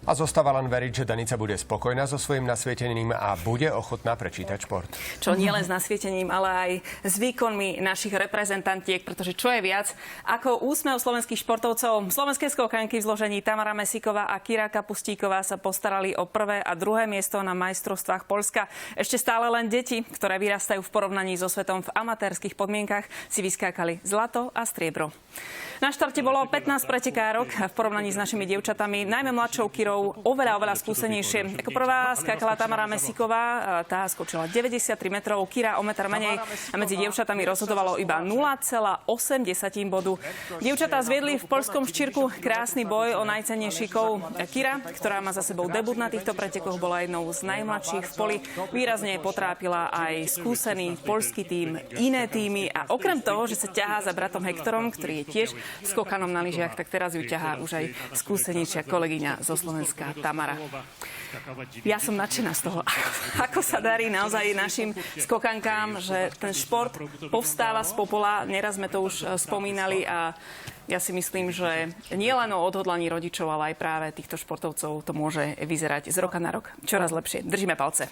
A zostáva len veriť, že Danica bude spokojná so svojím nasvietením a bude ochotná prečítať šport. Čo nie len s nasvietením, ale aj s výkonmi našich reprezentantiek, pretože čo je viac ako úsmev slovenských športovcov. Slovenské skokanky v zložení Tamara Mesíková a Kira Kapustíková sa postarali o prvé a druhé miesto na majstrovstvách Poľska. Ešte stále len deti, ktoré vyrastajú v porovnaní so svetom v amatérskych podmienkach, si vyskákali zlato a striebro. Na štarte bolo 15 pretekárok v porovnaní s našimi dievčatami, najmä mladšou Kirou, oveľa skúsenejšie. Ako prvá skákala Tamara Mesíková, tá skočila 93 metrov, Kira o meter menej a medzi dievčatami rozhodovalo iba 0,8 bodu. Dievčatá zviedli v poľskom Štyrku krásny boj o najcennejší kov. Kira, ktorá má za sebou debut na týchto pretekoch, bola jednou z najmladších v poli. Výrazne potrápila aj skúsený poľský tím, iné týmy a okrem toho, že sa ťahá za bratom Hektorom, ktorý je tiež skokanom na lyžiach, tak teraz ju ťahá už aj skúsenejšia kolegyňa zo Slovenska Tamara. Ja som nadšená z toho, ako sa darí naozaj našim skokankám, že ten šport povstáva z popola. Neraz sme to už spomínali a ja si myslím, že nie len o odhodlaní rodičov, ale aj práve týchto športovcov to môže vyzerať z roka na rok čoraz lepšie. Držíme palce.